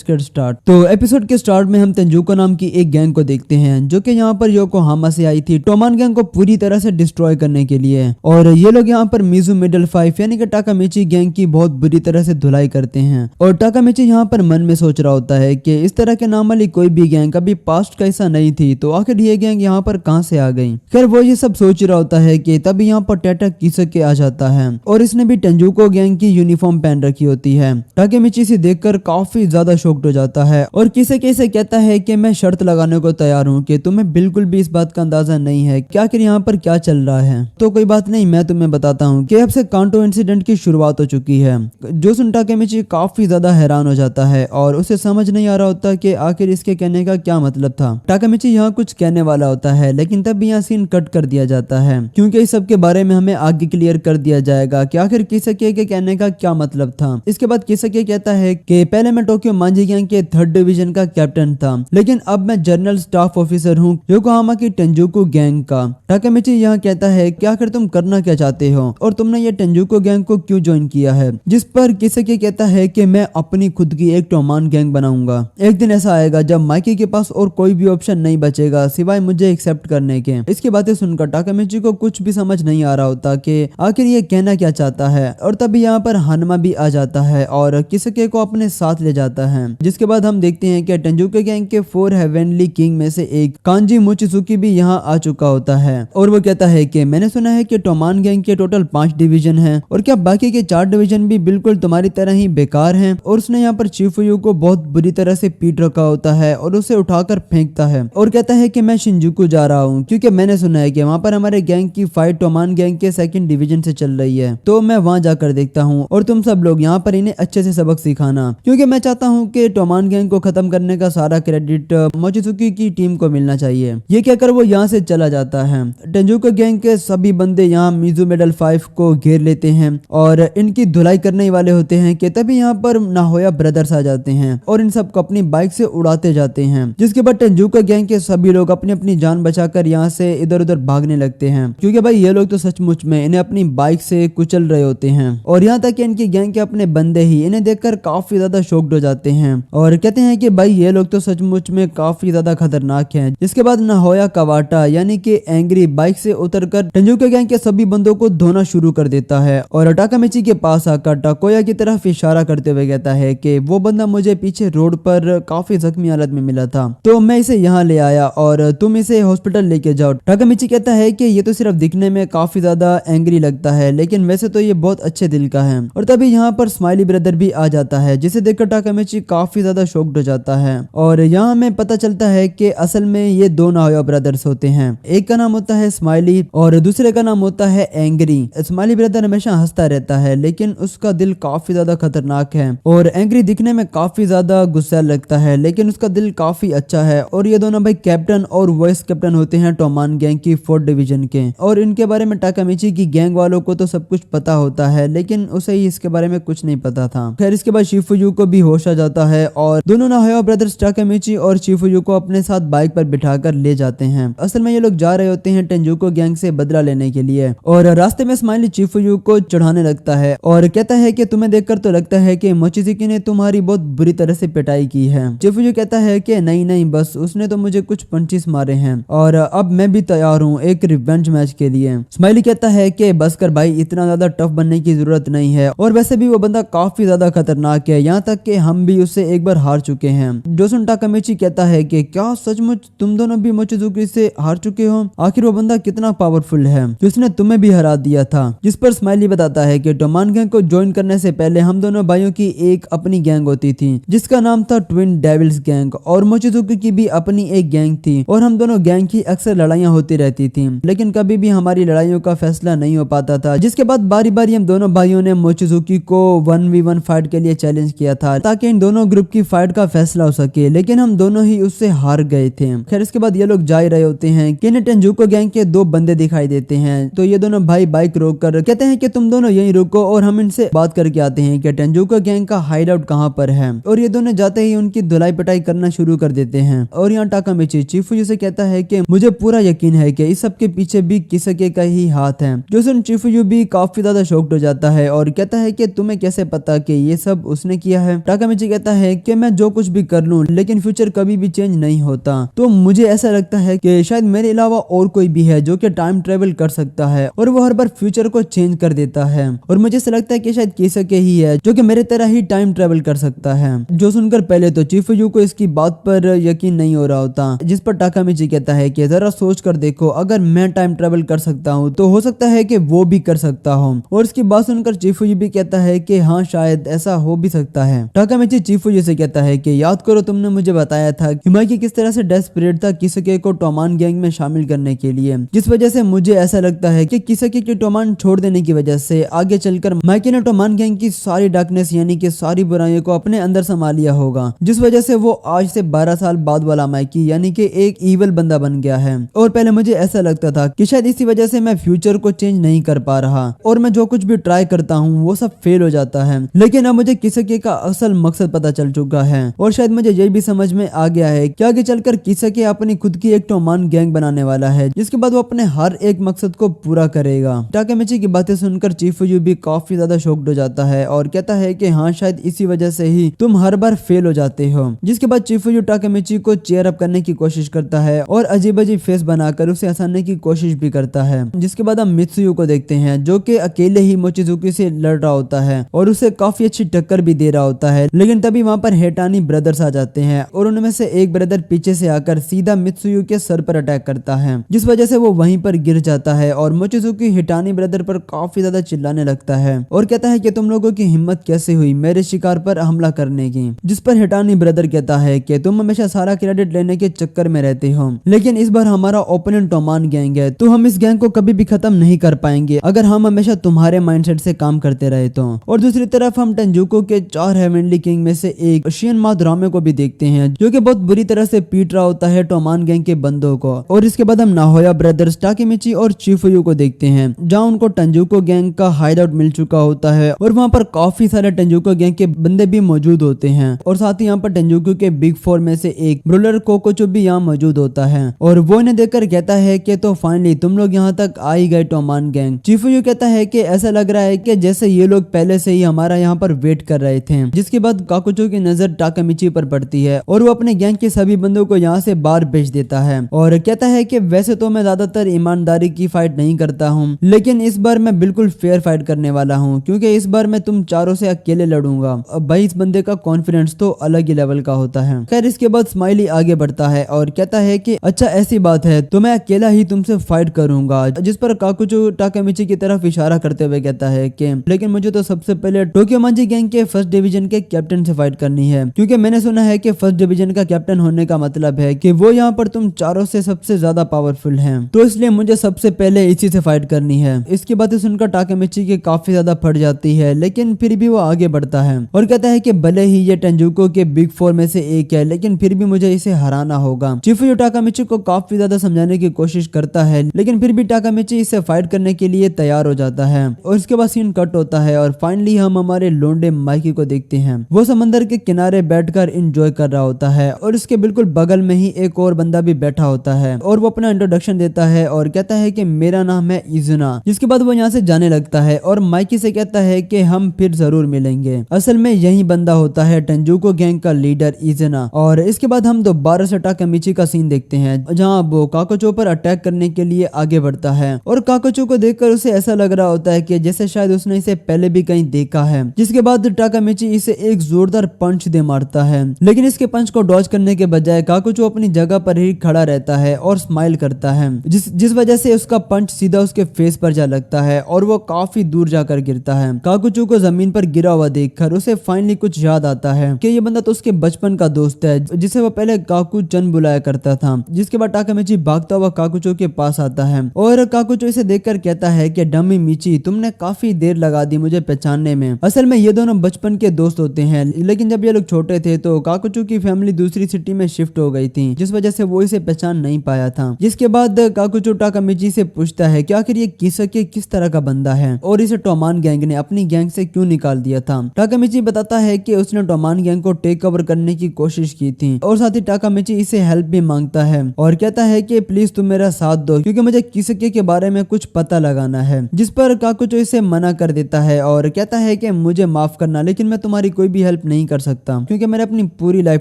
Start. तो episode के start में हम तेंजुको नाम की एक गैंग को देखते हैं जो कि यहाँ पर योकोहामा से आई थी टोमान गैंग को पूरी तरह से डिस्ट्रॉय करने के लिए। और ये लोग यहाँ पर मिजू मिडल 5 यानी कि टाकामिची गैंग की बहुत बुरी तरह से धुलाई करते हैं। और टाकामिची यहाँ पर मन में सोच रहा होता है कि इस तरह के नाम वाली कोई भी गैंग कभी पास्ट का ऐसा नहीं थी, तो आखिर ये गैंग यहाँ पर कहाँ से आ गई। खैर वो ये सब सोच रहा होता है कि तभी यहाँ पर टाटा किसके आ जाता है और इसने भी तेंजुको गैंग की यूनिफॉर्म पहन रखी होती है। टाकामिची से देखकर काफी ज्यादा शॉक्ड हो जाता है और किसे कहता है कि मैं शर्त लगाने को तैयार हूँ कि तुम्हें बिल्कुल भी इस बात का अंदाजा नहीं है कि आखिर यहाँ पर क्या चल रहा है। तो कोई बात नहीं, मैं तुम्हें बताता हूँ कि अब से कांटो इंसिडेंट की शुरुआत हो चुकी है। जो सुन टाकामिची काफी ज्यादा हैरान हो जाता है और उसे समझ नहीं आ रहा होता कि आखिर इसके कहने का क्या मतलब था। टाकामिची यहाँ कुछ कहने वाला होता है लेकिन तब यहाँ सीन कट कर दिया जाता है क्योंकि इस सब के बारे में हमें आगे क्लियर कर दिया जाएगा कि आखिर किसके के कहने का क्या मतलब था। इसके बाद किसके कहता है कि पहले मैं टोक्यो मांझी गैंग के 3rd डिवीजन का कैप्टन था लेकिन अब मैं जनरल स्टाफ ऑफिसर हूँ योकोहामा की तेंजुको गैंग का। टाकामिची यहाँ कहता है कि आखिर तुम करना क्या चाहते हो और तुमने ये तेंजुको गैंग को क्यों ज्वाइन किया है। जिस पर किसके कहता है कि मैं अपनी खुद की एक टोमान गैंग बनाऊंगा। एक दिन ऐसा आएगा जब माइकी के पास और कोई भी ऑप्शन नहीं बचेगा सिवाय मुझे एक्सेप्ट करने के। इसकी बातें सुनकर टाकामिची को कुछ भी समझ नहीं आ रहा होता कि आखिर ये कहना क्या चाहता है। और तभी यहाँ पर हनमा भी आ जाता है और किसके को अपने साथ ले जाता है। जिसके बाद हम देखते हैं कि तेंजुको गैंग के 4 हेवनली किंग में से एक कांजी मोचिजुकी भी यहाँ आ चुका होता है और वो कहता है कि मैंने सुना है कि टोमान गैंग के टोटल 5 डिवीजन हैं और क्या बाकी के 4 डिवीजन भी बिल्कुल तुम्हारी तरह ही बेकार हैं। और उसने यहाँ पर चिफुयु को बहुत बुरी तरह से पीट रखा होता है और उसे उठाकर फेंकता है और कहता है कि मैं शिंजुकू जा रहा हूँ क्योंकि मैंने सुना है कि वहाँ पर हमारे गैंग की फाइट टोमान गैंग के 2nd डिवीजन से चल रही है, तो मैं वहाँ जाकर देखता हूँ और तुम सब लोग यहाँ पर इन्हें अच्छे से सबक सिखाना क्योंकि मैं चाहता हूँ कि टोमान गैंग को खत्म करने का सारा क्रेडिट मोचिजुकी की टीम को मिलना चाहिए। ये कहकर वो यहाँ से चला जाता है। तेंजुको गैंग के सभी बंदे यहाँ मिजू मेडल 5 को घेर लेते हैं और इनकी धुलाई करने वाले होते हैं कि तभी यहाँ पर नाहोया ब्रदर्स आ जाते हैं और इन सबको अपनी बाइक से उड़ाते जाते हैं। जिसके बाद तेंजुको गैंग के सभी लोग अपनी अपनी जान बचाकर यहाँ से इधर उधर भागने लगते हैं क्योंकि भाई ये लोग तो सचमुच में इन्हें अपनी बाइक से कुचल रहे होते हैं। और यहाँ तक कि इनकी गैंग के अपने बंदे ही इन्हें देखकर काफी ज्यादा शॉक्ड हो जाते हैं और कहते हैं कि भाई ये लोग तो सचमुच में काफी ज्यादा खतरनाक हैं। जिसके बाद नाहोया कावाटा यानी कि एंग्री बाइक से उतरकर तेंजुको गैंग के सभी बंदों को धोना शुरू कर देता है और टाकामिची के पास आकर टाकोया की तरफ इशारा करते हुए कहता है कि वो बंदा मुझे पीछे रोड पर काफी जख्मी हालत में मिला था तो मैं इसे यहाँ ले आया और तुम इसे हॉस्पिटल लेके जाओ। टाकामिची कहता है कि ये तो सिर्फ दिखने में काफी ज्यादा एंग्री लगता है लेकिन वैसे तो ये बहुत अच्छे दिल का है। और तभी यहाँ पर स्माइली ब्रदर भी आ जाता है जिसे देखकर टाकामिची काफी ज्यादा शॉक्ड हो जाता है। और यहाँ हमें पता चलता है कि असल में ये 2 नाहोया ब्रदर्स होते हैं, एक का नाम होता है स्माइली और दूसरे का नाम होता है एंग्री। स्माइली ब्रदर हमेशा हंसता रहता है लेकिन उसका दिल काफी ज्यादा खतरनाक है और एंग्री दिखने में काफी ज्यादा गुस्सा लगता है लेकिन उसका दिल काफी अच्छा है। और ये दोनों भाई कैप्टन और वाइस कैप्टन होते हैं टोमान गैंग की 4th डिवीजन के। और इनके बारे में टाकामिची की गैंग वालों को तो सब कुछ पता होता है लेकिन उसे ही इसके बारे में कुछ नहीं पता था। खैर इसके बाद शिफुयु को भी होश आ जाता है और दोनों नाहोया ब्रदर्स टाकामिची और शिफुयु को अपने साथ बाइक पर बिठाकर ले जाते हैं। असल में ये लोग जा रहे होते हैं तेंजुको गैंग से बदला लेने के लिए। और रास्ते में स्माइली चिफुयु को चढ़ाने लगता है और कहता है कि तुम्हें देखकर तो लगता है कि मोचिजुकी ने तुम्हारी बहुत बुरी तरह से पिटाई की है। चिफुयु कहता है कि नहीं बस उसने तो मुझे कुछ पंचेस मारे हैं और अब मैं भी तैयार हूँ एक रिवेंज मैच के लिए। स्माइली कहता है कि बस कर भाई, इतना ज्यादा टफ बनने की जरूरत नहीं है और वैसे भी वो बंदा काफी ज्यादा खतरनाक है, यहाँ तक कि हम भी उससे एक बार हार चुके हैं। जोसुन टाकामिची कहता है कि क्या सचमुच तुम दोनों भी मोचिजुकी से हार चुके हो? आखिर वो बंदा कितना पावरफुल है जिसने तुम्हें भी हरा दिया था। जिस पर स्माइली बताता है कि टोमान गैंग को ज्वाइन करने से पहले हम दोनों भाइयों की एक अपनी गैंग होती थी जिसका नाम था ट्विन डेविल्स गैंग और मोचिजुकी की भी अपनी एक गैंग थी और हम दोनों गैंग की अक्सर लड़ाइयाँ होती रहती थी लेकिन कभी भी हमारी लड़ाइयों का फैसला नहीं हो पाता था। जिसके बाद बारी बारी हम दोनों भाइयों ने मोचिजुकी को 1v1 फाइट के लिए चैलेंज किया था ताकि इन दोनों ग्रुप की फाइट का फैसला हो सके लेकिन हम दोनों ही उससे हार गए थे। खैर इसके बाद ये लोग जा रहे होते हैं कि इन्हें तेंजुको गैंग के 2 बंदे दिखाई देते हैं तो ये दोनों भाई बाइक रोक कर कहते हैं कि तुम दोनों यहीं रुको और हम इनसे बात करके आते हैं कि तेंजुको गैंग का हाइड आउट कहाँ पर है। और ये दोनों जाते ही उनकी धुलाई पिटाई करना शुरू कर देते हैं। और यहाँ टाकामिची चिफुयु से कहता है कि मुझे पूरा यकीन है कि इस सब के पीछे भी किसके का ही हाथ है। जो सुन चिफुयु भी काफी ज्यादा शॉक्ड हो जाता है और कहता है कि तुम्हें कैसे पता कि ये सब उसने किया है। टाकामिची कहता कहता है कि मैं जो कुछ भी कर लूं लेकिन फ्यूचर कभी भी चेंज नहीं होता। तो मुझे ऐसा लगता है कि शायद मेरे अलावा और कोई भी है जो कि टाइम ट्रेवल कर सकता है और वो हर बार फ्यूचर को चेंज कर देता है। और मुझे ऐसा लगता है कि शायद किसके ही है जो कि मेरे तरह ही टाइम ट्रेवल कर सकता है। जो सुनकर पहले तो चीफुयू को इसकी बात पर यकीन नहीं हो रहा होता, जिस पर टाकामिची कहता है कि जरा सोच कर देखो, अगर मैं टाइम ट्रेवल कर सकता हूँ तो हो सकता है कि वो भी कर सकता हो। और इसकी बात सुनकर चीफुयू भी कहता है कि हाँ शायद ऐसा हो भी सकता है। टाकामिची चीफुयू से कहता है कि याद करो तुमने मुझे बताया था कि माइकी किस तरह से डेस्परेट था किसके को टोमान गैंग में शामिल करने के लिए, जिस वजह से मुझे ऐसा लगता है कि किसके की टोमान छोड़ देने की वजह से आगे चलकर माइकी ने टोमान गैंग की सारी डार्कनेस यानी कि सारी बुराइयों को अपने अंदर समा लिया होगा, जिस वजह से वो आज से 12 साल बाद वाला माइकी यानी कि एक ईवल बंदा बन गया है। और पहले मुझे ऐसा लगता था कि शायद इसी वजह से मैं फ्यूचर को चेंज नहीं कर पा रहा और मैं जो कुछ भी ट्राई करता हूँ वो सब फेल हो जाता है, लेकिन अब मुझे किसके का असल मकसद पता चल चुका है और शायद मुझे ये भी समझ में आ गया है कि आगे चलकर किसके अपनी खुद की एक टोमान गैंग बनाने वाला है, जिसके बाद वो अपने हर एक मकसद को पूरा करेगा। टाकामिची की बातें सुनकर चीफुयू भी काफी ज्यादा शॉक्ड हो जाता है और कहता है कि हाँ शायद इसी वजह से ही तुम हर बार फेल हो जाते हो। जिसके बाद चीफुयू टाकामिची को चेयर अप करने की कोशिश करता है और अजीब अजीब फेस बनाकर उसे हंसाने की कोशिश भी करता है। जिसके बाद हम मित्सुयू को देखते हैं जो कि अकेले ही मोचिजुकी से लड़ रहा होता है और उसे काफी अच्छी टक्कर भी दे रहा होता है, लेकिन तभी वहां पर हेटानी ब्रदर्स आ जाते हैं और उनमें से एक ब्रदर पीछे से आकर सीधा मित्सुयू के सर पर अटैक करता है, जिस वजह से वो वहीं पर गिर जाता है और मोचिजुकी हिटानी ब्रदर पर काफी ज्यादा चिल्लाने लगता है और कहता है कि तुम लोगों की हिम्मत कैसे हुई मेरे शिकार पर हमला करने की। जिस पर हिटानी ब्रदर कहता है कि तुम हमेशा सारा क्रेडिट लेने के चक्कर में रहते हो, लेकिन इस बार हमारा ओपोनेंट टोमान गैंग है तो हम इस गैंग को कभी भी खत्म नहीं कर पाएंगे अगर हम हमेशा तुम्हारे माइंडसेट से काम करते रहे तो। और दूसरी तरफ हम टेंजुको के 4 हेवनली किंग में से एक शियन मादरामे को भी देखते हैं जो कि बहुत बुरी तरह से पीट रहा होता है टोमान गैंग के बंदों को। और इसके बाद हम नाहोया ब्रदर्स टाकेमिची और चीफुयू को देखते हैं जहां उनको टेंजुको गैंग का हाइड आउट मिल चुका होता है और वहां पर काफी सारे टेंजुको गैंग के बंदे भी मौजूद होते हैं और साथ ही यहाँ पर टेंजुको के बिग 4 में से एक ब्रोलर कोकोचो भी यहाँ मौजूद होता है और वो इन्हें देखकर कहता है कि तो फाइनली तुम लोग यहाँ तक आ ही गए टोमान गैंग। चीफुयू कहता है कि ऐसा लग रहा है कि जैसे ये लोग पहले से ही हमारा यहाँ पर वेट कर रहे थे। जिसके बाद काकुचो की नजर टाकामिची पर पड़ती है और वो अपने गैंग के सभी बंदों को यहाँ से बाहर भेज देता है और कहता है कि वैसे तो मैं ज्यादातर ईमानदारी की फाइट नहीं करता हूँ, लेकिन इस बार मैं बिल्कुल फेयर फाइट करने वाला हूँ क्योंकि इस बार मैं तुम चारों से अकेले लड़ूंगा। अब भाई इस बंदे का कॉन्फिडेंस तो अलग ही लेवल का होता है। खैर इसके बाद स्माइली आगे बढ़ता है और कहता है कि अच्छा ऐसी बात है तो मैं अकेला ही तुमसे फाइट करूंगा। जिस पर काकुचो टाकामिची की तरफ इशारा करते हुए कहता है कि लेकिन मुझे तो सबसे पहले टोक्यो मांजी गैंग के फर्स्ट डिवीजन के कैप्टन से फाइट करनी है, क्योंकि मैंने सुना है कि फर्स्ट डिवीजन का कैप्टन होने का मतलब है कि वो यहाँ पर तुम चारों से सबसे ज्यादा पावरफुल हैं, तो इसलिए मुझे सबसे पहले इसी से फाइट करनी है। इसकी बातें सुनकर टाकामिची की काफी ज्यादा फट जाती है, लेकिन फिर भी वो आगे बढ़ता है और कहता है कि भले ही ये टेंजुको के बिग 4 में से एक है, लेकिन फिर भी मुझे इसे हराना होगा। चीफुयू टाकामिची को काफी ज्यादा समझाने की कोशिश करता है, लेकिन फिर भी टाकामिची इससे फाइट करने के लिए तैयार हो जाता है। और इसके बाद सीन कट होता है और फाइनली हम हमारे लोंडे माइकी को देखते हैं। वो समंदर के किनारे बैठकर एंजॉय कर रहा होता है और उसके बिल्कुल बगल में ही एक और बंदा भी बैठा होता है और वो अपना इंट्रोडक्शन देता है और कहता है कि मेरा नाम है इजुना। जिसके बाद वो यहाँ से जाने लगता है और माइकी से कहता है कि हम फिर जरूर मिलेंगे। असल में यही बंदा होता है टेंजुको गैंग का लीडर इजुना। और इसके बाद हम दोबारा से टाकामिची का सीन देखते हैं जहाँ वो काकोचो पर अटैक करने के लिए आगे बढ़ता है और काकोचो को देखकर उसे ऐसा लग रहा होता है कि जैसे शायद उसने इसे पहले भी कहीं देखा है। जिसके बाद टाकामिची इसे एक जोरदार पंच दे मारता है, लेकिन इसके पंच को डॉज करने के बजाय काकोचो अपनी जगह पर ही खड़ा रहता है और स्माइल करता है, जिस वजह से उसका पंच सीधा उसके फेस पर जा लगता है और वो काफी दूर जाकर गिरता है। काकोचो को जमीन पर गिरा हुआ देखकर उसे फाइनली कुछ याद आता है कि ये बंदा तो उसके बचपन का दोस्त है जिसे वो पहले काकू चन बुलाया करता था। जिसके बाद टाकामिची भागता हुआ काकुचो के पास आता है और काकुचो इसे देखकर कहता है कि डमी मिची तुमने काफी देर लगा दी मुझे पहचानने में। असल में ये दोनों बचपन के दोस्त होते हैं, लेकिन जब ये लोग छोटे थे तो काकुचो की फैमिली दूसरी सिटी में शिफ्ट हो गई थी, जिस वजह से वो इसे पहचान नहीं पाया था। जिसके बाद काकुचो टाकामिची से पूछता है कि आखिर ये किसके किस तरह का बंदा है और इसे टोमान गैंग ने अपनी गैंग से क्यों निकाल दिया था। टाकामिची बताता है कि उसने टोमान गैंग को टेक ओवर करने की कोशिश की थी और साथ ही टाकामिची इसे हेल्प भी मांगता है और कहता है कि प्लीज तुम मेरा साथ दो क्योंकि मुझे किसके के बारे में कुछ पता लगाना है। जिस पर काकुचो इसे मना कर देता है और कहता है कि मुझे माफ करना लेकिन मैं तुम्हारी कोई भी हेल्प नहीं नहीं कर सकता, क्योंकि मैंने अपनी पूरी लाइफ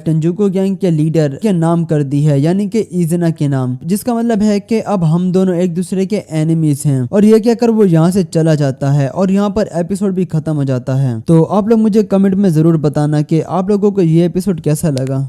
तेंजुको गैंग के लीडर के नाम कर दी है, यानी कि इज़ुना के नाम, जिसका मतलब है कि अब हम दोनों एक दूसरे के एनिमीज हैं। और ये कहकर वो यहाँ से चला जाता है और यहाँ पर एपिसोड भी खत्म हो जाता है। तो आप लोग मुझे कमेंट में जरूर बताना कि आप लोगों को ये एपिसोड कैसा लगा।